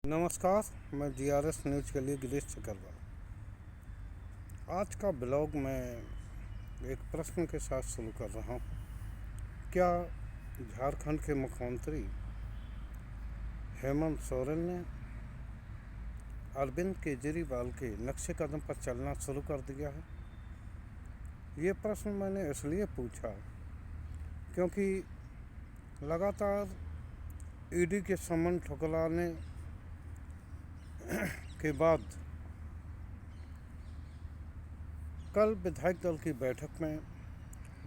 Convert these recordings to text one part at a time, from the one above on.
नमस्कार। मैं GRS news के लिए गिरीश चकरवा। आज का ब्लॉग मैं एक प्रश्न के साथ शुरू कर रहा हूँ। क्या झारखंड के मुख्यमंत्री हेमंत सोरेन ने अरविंद केजरीवाल के नक्शे कदम पर चलना शुरू कर दिया है? ये प्रश्न मैंने इसलिए पूछा क्योंकि लगातार ईडी के समन ठुकराने के बाद कल विधायक दल की बैठक में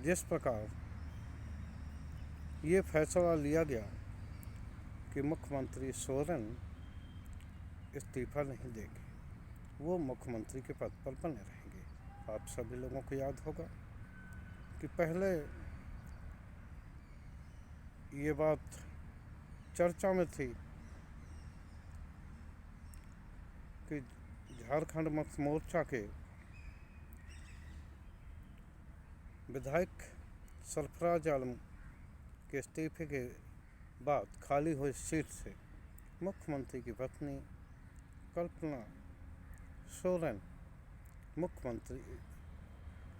जिस प्रकार ये फैसला लिया गया कि मुख्यमंत्री सोरेन इस्तीफा नहीं देंगे, वो मुख्यमंत्री के पद पर बने रहेंगे। आप सभी लोगों को याद होगा कि पहले ये बात चर्चा में थी कि झारखंड मुक्त मोर्चा के विधायक सरफराज आलम के इस्तीफे के बाद खाली हुई सीट से मुख्यमंत्री की पत्नी कल्पना सोरेन मुख्यमंत्री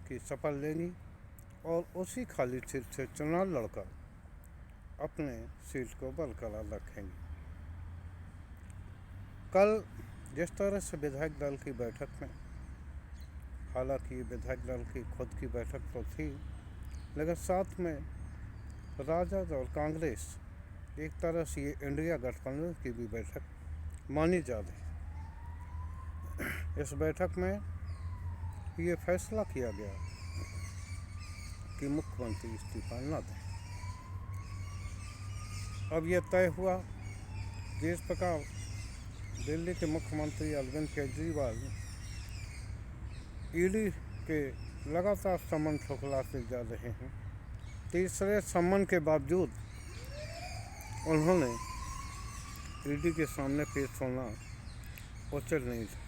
की शपथ लेंगी और उसी खाली सीट से चुनाव लड़कर अपने सीट को बरकरार रखेंगी। कल जिस तरह से विधायक दल की बैठक में, हालांकि विधायक दल की खुद की बैठक तो थी, लेकिन साथ में राजद और कांग्रेस, एक तरह से ये इंडिया गठबंधन की भी बैठक मानी जा रही। इस बैठक में ये फैसला किया गया कि मुख्यमंत्री इस्तीफा न दें। अब यह तय हुआ जिस प्रकार दिल्ली के मुख्यमंत्री अरविंद केजरीवाल ईडी के लगातार समन ठुकराते जा रहे हैं, तीसरे समन के बावजूद उन्होंने ईडी के सामने पेश होना उचित नहीं था।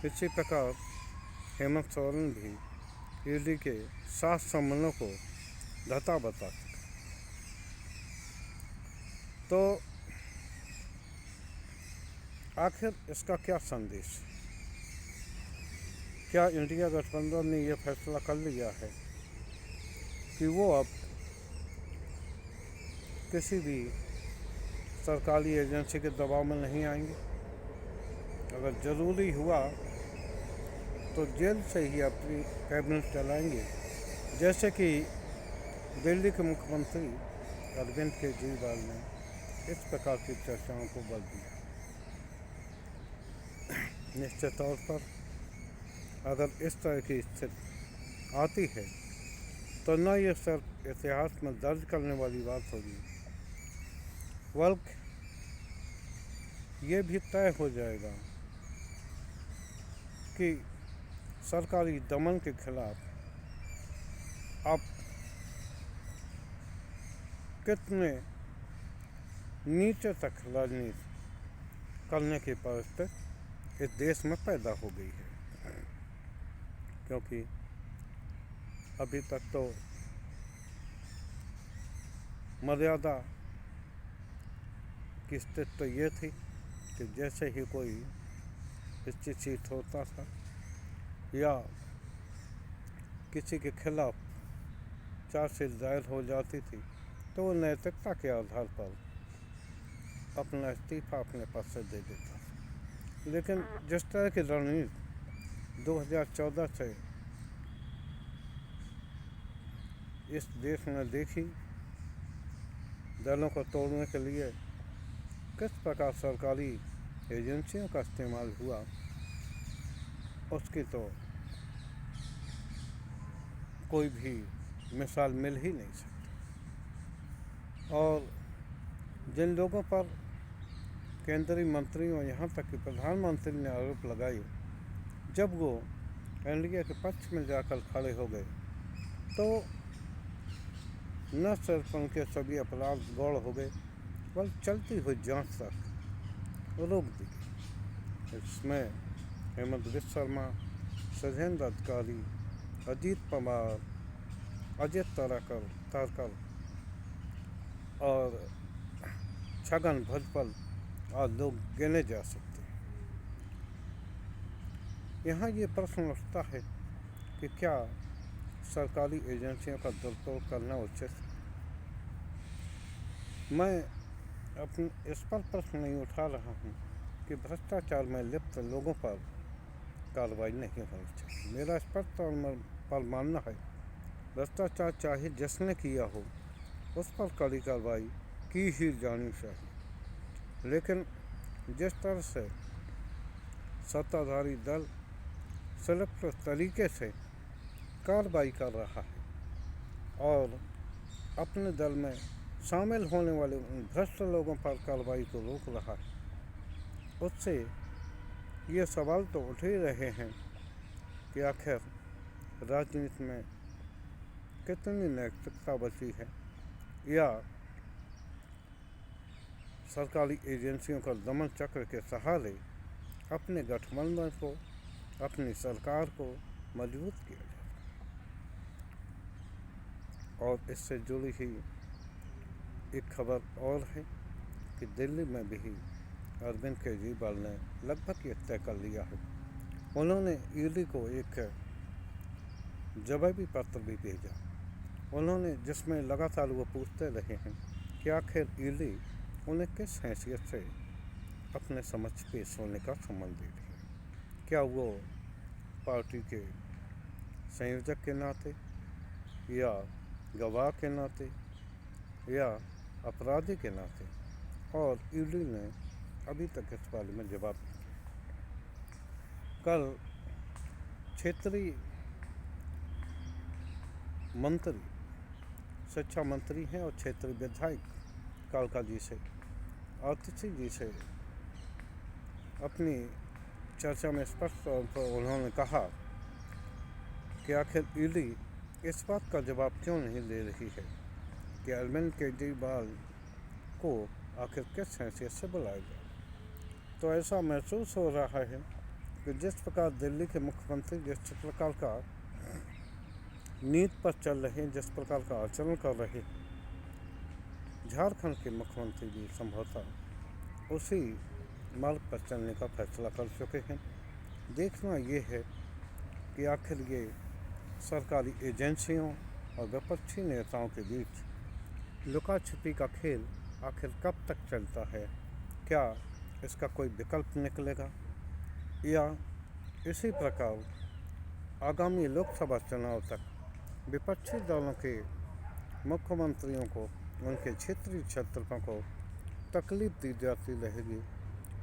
इसी प्रकार हेमंत सोरेन भी ईडी के 7 समनों को धता बता चुके। तो आखिर इसका क्या संदेश? क्या इंडिया गठबंधन ने यह फैसला कर लिया है कि वो अब किसी भी सरकारी एजेंसी के दबाव में नहीं आएंगे? अगर ज़रूरी हुआ तो जेल से ही अपनी कैबिनेट चलाएंगे, जैसे कि दिल्ली के मुख्यमंत्री अरविंद केजरीवाल ने इस प्रकार की चर्चाओं को बल दिया। निश्चित तौर पर अगर इस तरह की स्थिति आती है तो न ये सिर्फ इतिहास में दर्ज करने वाली बात होगी, बल्कि ये भी तय हो जाएगा कि सरकारी दमन के खिलाफ अब कितने नीचे तक राजनीति करने की परिस्थिति इस देश में पैदा हो गई है। क्योंकि अभी तक तो मर्यादा की स्थिति तो ये थी कि जैसे ही कोई चिट होता था या किसी के खिलाफ चार्जशीट दायर हो जाती थी तो वो नैतिकता के आधार पर अपना इस्तीफा अपने पद से दे देता था। लेकिन जिस तरह की रणनीति 2014 से इस देश ने देखी, दलों को तोड़ने के लिए किस प्रकार सरकारी एजेंसियों का इस्तेमाल हुआ, उसकी तो कोई भी मिसाल मिल ही नहीं सकती। और जिन लोगों पर केंद्रीय मंत्रियों, यहाँ तक कि प्रधानमंत्री ने आरोप लगाए, जब वो एनडीए के पक्ष में जाकर खड़े हो गए तो न सिर्फ उनके सभी अपराध गौड़ हो गए, बल्कि चलती हुई जांच तक रोक दी गई। इसमें हेमंत बिस्वा शर्मा, शैलेंद्र अधिकारी, अजीत पवार, अजय तारकर और छगन भुजबल आज लोग गिने जा सकते हैं। यहाँ ये प्रश्न उठता है कि क्या सरकारी एजेंसियों का दुरुपयोग करना उचित है? मैं अपने इस पर प्रश्न नहीं उठा रहा हूँ कि भ्रष्टाचार में लिप्त लोगों पर कार्रवाई नहीं होनी चाहिए। मेरा स्पष्ट तौर पर मानना है भ्रष्टाचार चाहे जिसने किया हो उस पर कड़ी कार्रवाई की ही जानी चाहिए, लेकिन जिस तरह से सत्ताधारी दल सिर्फ तरीके से कार्रवाई कर रहा है और अपने दल में शामिल होने वाले उन भ्रष्ट लोगों पर कार्रवाई को रोक रहा है, उससे ये सवाल तो उठ ही रहे हैं कि आखिर राजनीति में कितनी नैतिकता बची है, या सरकारी एजेंसियों का दमन चक्र के सहारे अपने गठबंधन को, अपनी सरकार को मजबूत किया जाए। और इससे जुड़ी ही एक खबर और है कि दिल्ली में भी अरविंद केजरीवाल ने लगभग ये तय कर लिया है। उन्होंने ईडी को एक जवाबी पत्र भी भेजा, उन्होंने जिसमें लगातार वो पूछते रहे हैं कि आखिर ईडी उन्हें किस हैसियत से अपने समक्ष पेश होने का सम्मान दे रही है। क्या वो पार्टी के संयोजक के नाते, या गवाह के नाते, या अपराधी के नाते? और ईडी ने अभी तक इस बारे में जवाब नहीं दिया। कल क्षेत्रीय मंत्री, शिक्षा मंत्री हैं और क्षेत्रीय विधायक कालका जी से, आतिशी जी से अपनी चर्चा में स्पष्ट तौर पर उन्होंने कहा कि आखिर ईडी इस बात का जवाब क्यों नहीं दे रही है कि अरविंद केजरीवाल को आखिर किस हैसियत से बुलाया जाए। तो ऐसा महसूस हो रहा है कि जिस प्रकार दिल्ली के मुख्यमंत्री जिस प्रकार का नीति पर चल रहे हैं, जिस प्रकार का आचरण कर रहे हैं, झारखंड के मुख्यमंत्री भी संभवतः उसी मार्ग पर चलने का फैसला कर चुके हैं। देखना ये है कि आखिर ये सरकारी एजेंसियों और विपक्षी नेताओं के बीच लुका छिपी का खेल आखिर कब तक चलता है। क्या इसका कोई विकल्प निकलेगा, या इसी प्रकार आगामी लोकसभा चुनाव तक विपक्षी दलों के मुख्यमंत्रियों को, उनके क्षेत्रीय क्षेत्रफों को तकलीफ दी जाती रहेगी,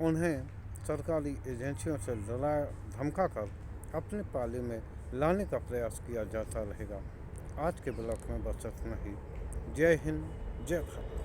उन्हें सरकारी एजेंसियों से डरा धमका कर अपने पाले में लाने का प्रयास किया जाता रहेगा। आज के ब्लॉग में बस इतना ही। जय हिंद, जय भारत।